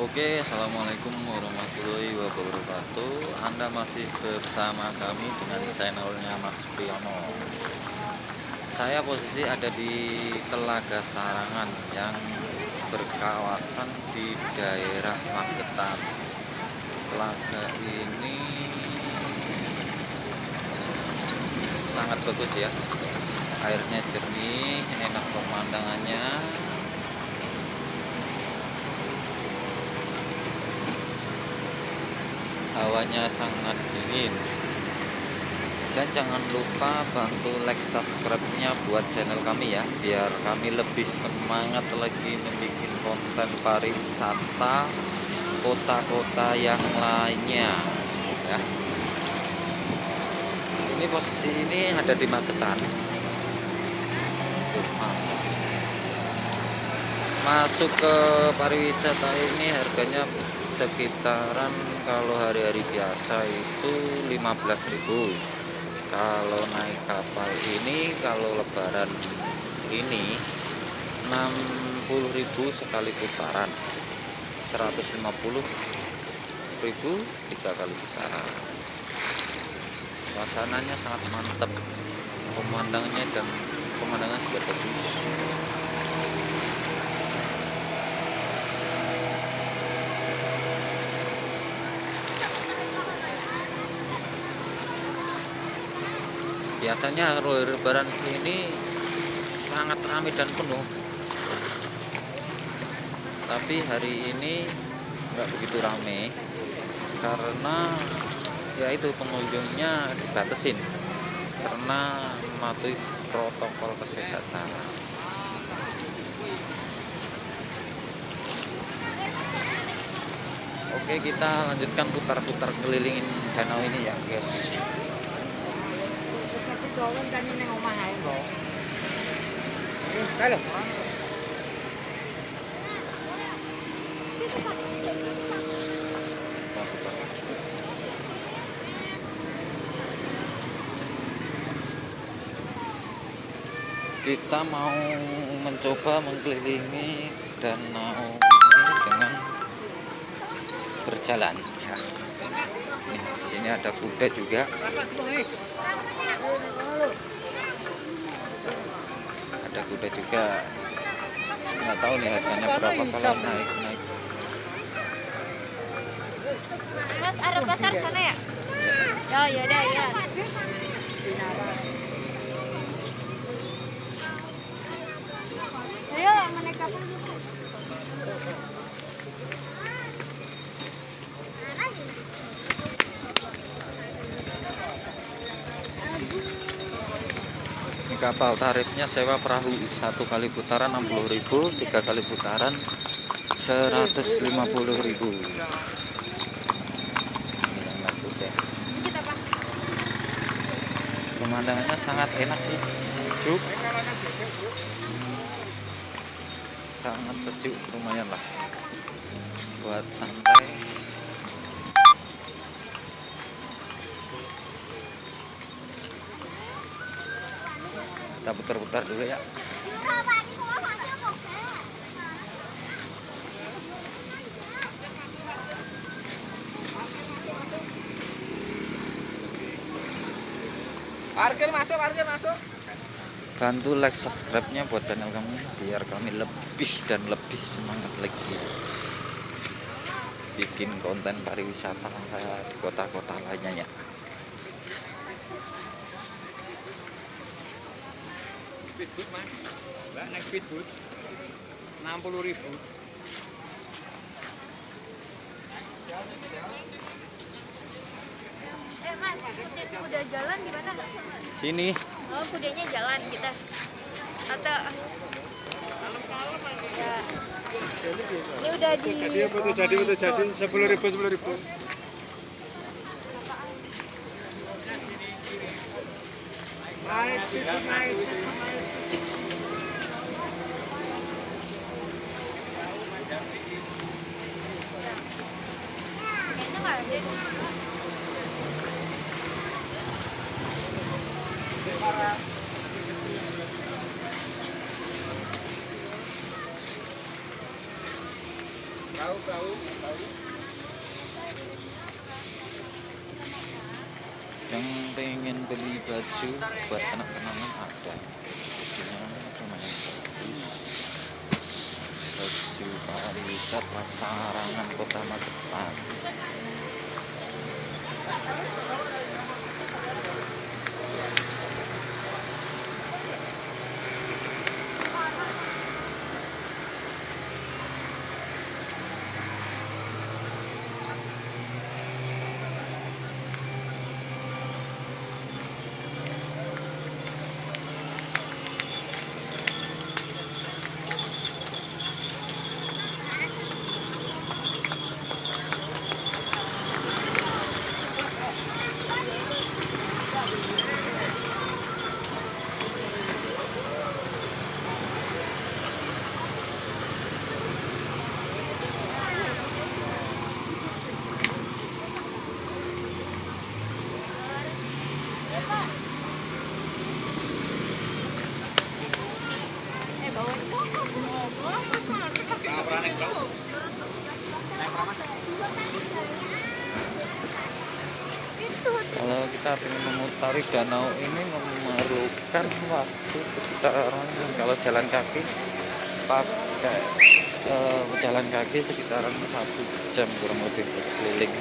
Oke, assalamualaikum warahmatullahi wabarakatuh. Anda masih bersama kami dengan channelnya Mas Priyono. Saya posisi ada di Telaga Sarangan yang berkawasan di daerah Magetan. Telaga ini sangat bagus ya, airnya jernih, enak pemandangannya. Hawanya sangat dingin. Dan jangan lupa bantu like, subscribe-nya buat channel kami ya, biar kami lebih semangat lagi membuat konten pariwisata kota-kota yang lainnya ya. Ini posisi ini ada di Magetan. Masuk ke pariwisata ini harganya sekitaran, kalau hari-hari biasa itu 15.000. Kalau naik kapal ini, kalau lebaran ini 60.000 sekali putaran, 150.000 3 kali putaran. Suasananya sangat mantap, pemandangannya dan pemandangan juga bagus. Biasanya kalau lebaran ini sangat ramai dan penuh, tapi hari ini nggak begitu ramai karena ya itu pengunjungnya dibatasin karena mematuhi protokol kesehatan. Oke, kita lanjutkan putar-putar kelilingin danau ini ya guys. Kita mau mencoba mengelilingi danau ini dengan berjalan ya. Nih, di sini ada kuda juga. Ada kuda juga. Nggak tahu nih harganya berapa kalau naik. Mas, ada pasar sana ya? Oh, ya udah ya. Ayo, menaik kapal. Ini kapal tarifnya sewa perahu 1 kali putaran 60.000, 3 kali putaran 150.000. Pemandangannya sangat enak sih, sejuk, sangat sejuk, lumayan lah buat santai. Kita putar-putar dulu ya. Parkir masuk. Bantu like, subscribe-nya buat channel kami biar kami lebih dan lebih semangat lagi bikin konten pariwisata di kota-kota lainnya ya. Speedboat mas, mbak naik speedboat 60.000. Mas, udah jalan di mana? Sini. Oh, kudanya jalan kita. Atau ya. Ini udah di Jadi 10.000. Naik speedboat naik. kayaknya nggak ada. Yang pengen beli baju buat kenang-kenangan ada. Bajunya lumayan bagus. Baju pariwisata Sarangan Kota Magetan. Kalau kita ingin memutari danau ini memerlukan waktu sekitaran, kalau jalan kaki pakai jalan kaki sekitaran 1 jam kurang lebih keliling.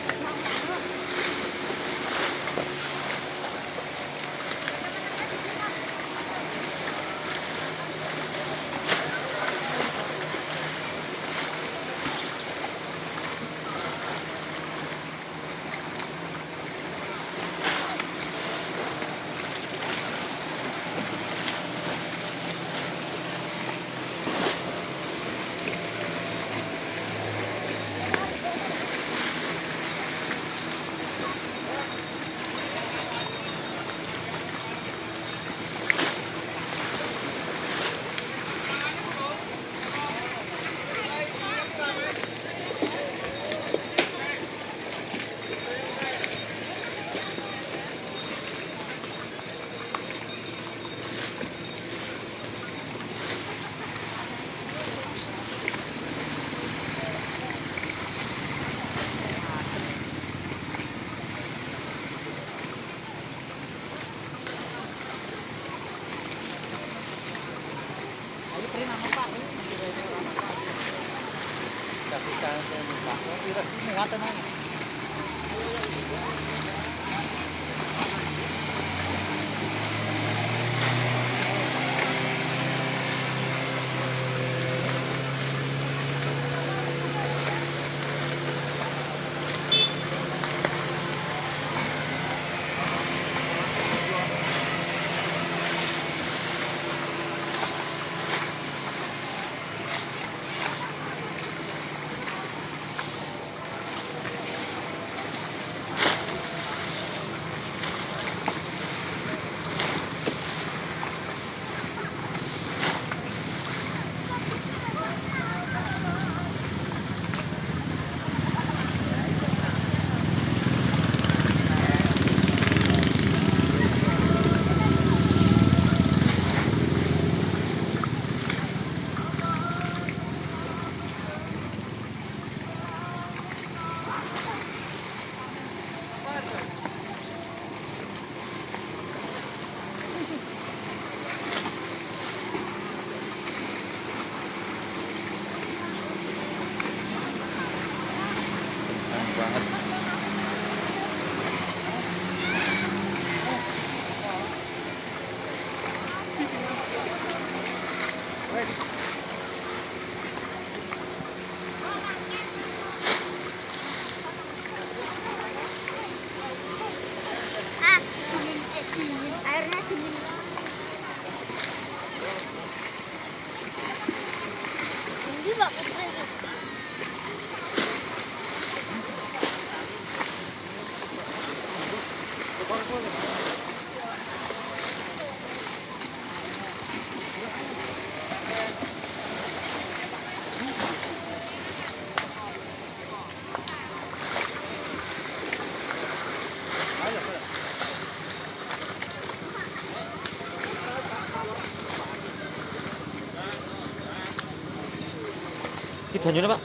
Ini banyunya, Pak.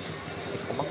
Komang.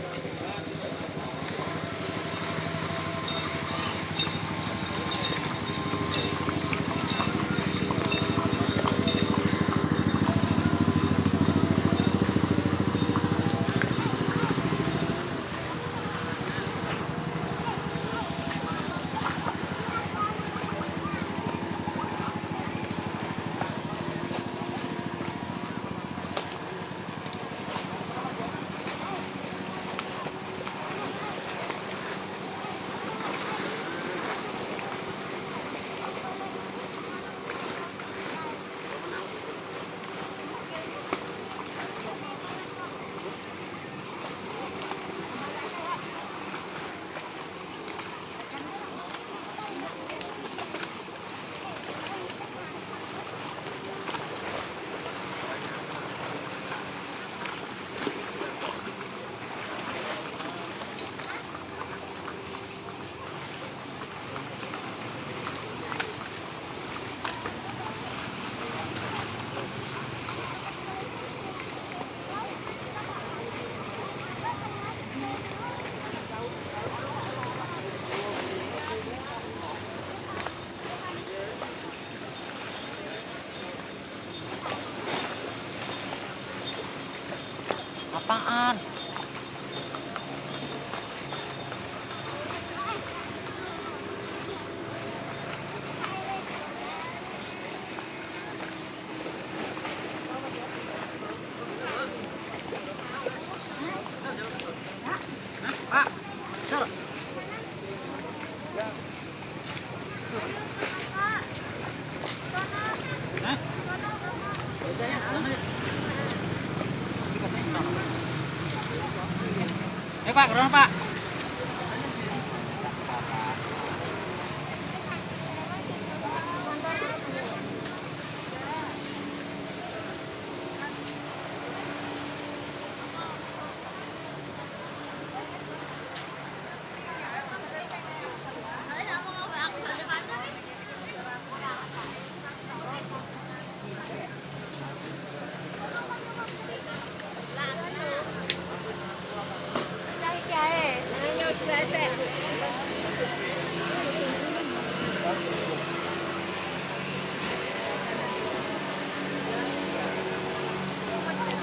Pak, corona Pak.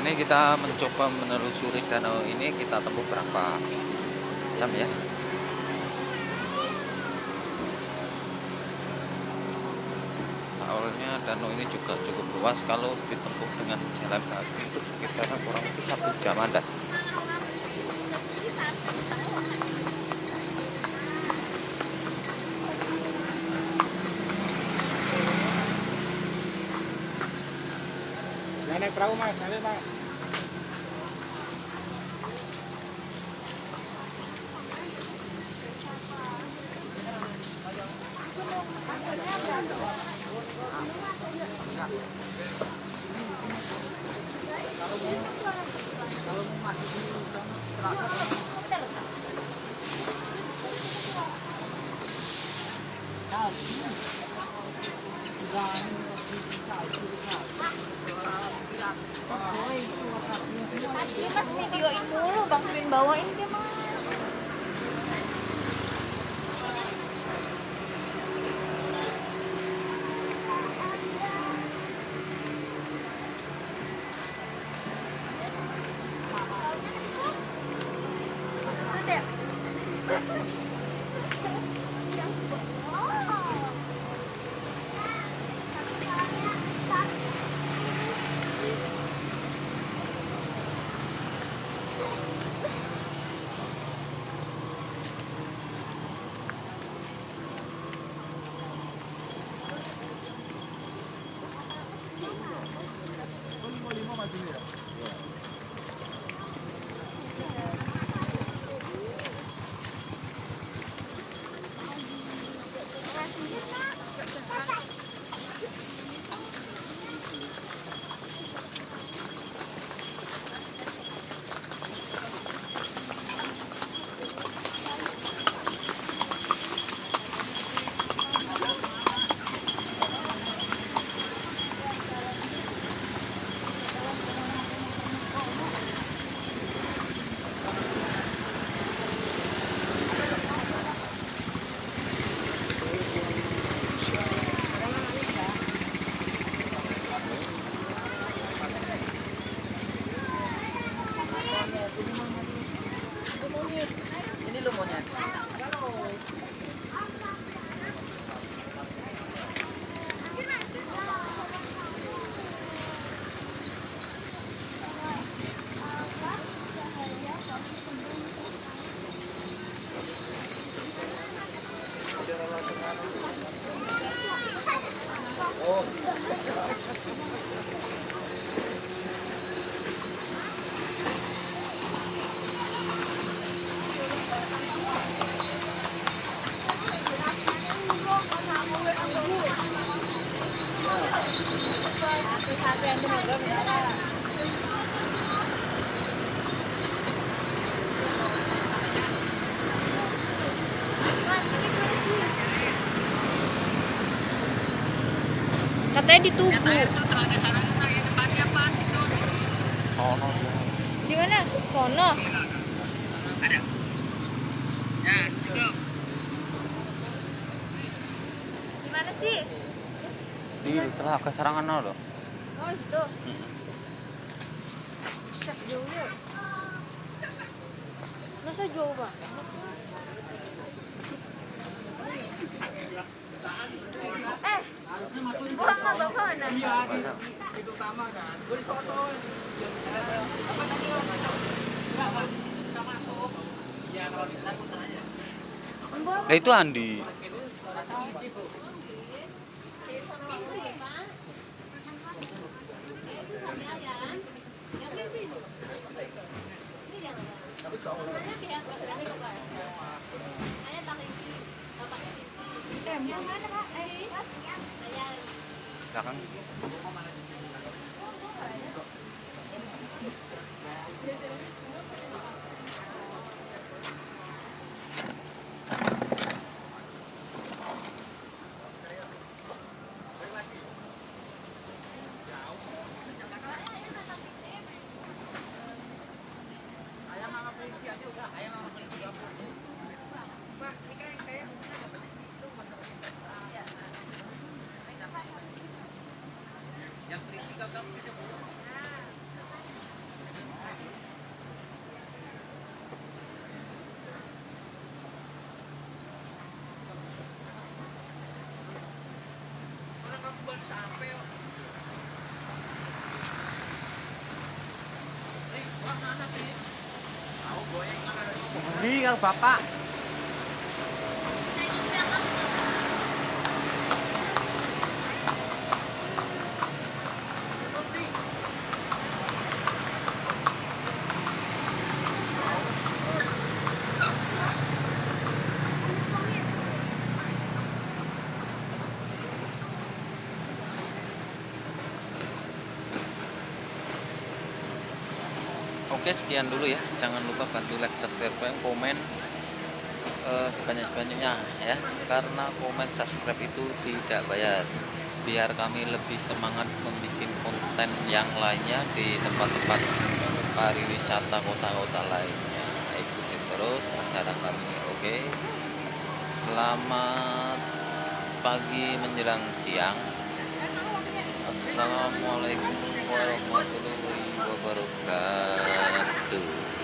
Ini kita mencoba menelusuri danau ini, kita tempuh berapa jam ya? Awalnya danau ini juga cukup luas, kalau ditempuh dengan jalan kaki itu sekitar kurang lebih 1 jam ada. Naik perahu Mas, nanti Pak. Tadi Mas videoin dulu, bantuin bawain dia Mas. Itu deh. Ini lo maunya. Katanya di Tugu. Sono. Di mana? Sono. Di mana sih? Di Telaga Sarangan loh. Oh, itu. Set jauh ya. Masa jauh banget? Gua nggak mana? Itu utama kan. Gue di soto. Iya, kalau di putar aja. Nah itu Andi. Yang mana Kak? Ayan. Belakang. Ayam sama kelinci aja udah, ayam sama kelinci 30. Pak, ini kan yang kayak yang kelinci gak bisa belum. Mana kamu baru sampai kok. Nih, wah mana sih? Tahu goyang mana dari Di kang bapak. Oke, sekian dulu ya. Jangan lupa bantu like, subscribe, komen sebanyak-banyaknya ya. Karena komen subscribe itu tidak bayar. Biar kami lebih semangat membuat konten yang lainnya di tempat-tempat pariwisata kota-kota lainnya. Ikutin terus acara kami. Oke. Selamat pagi menjelang siang. Assalamualaikum warahmatullahi wabarakatuh.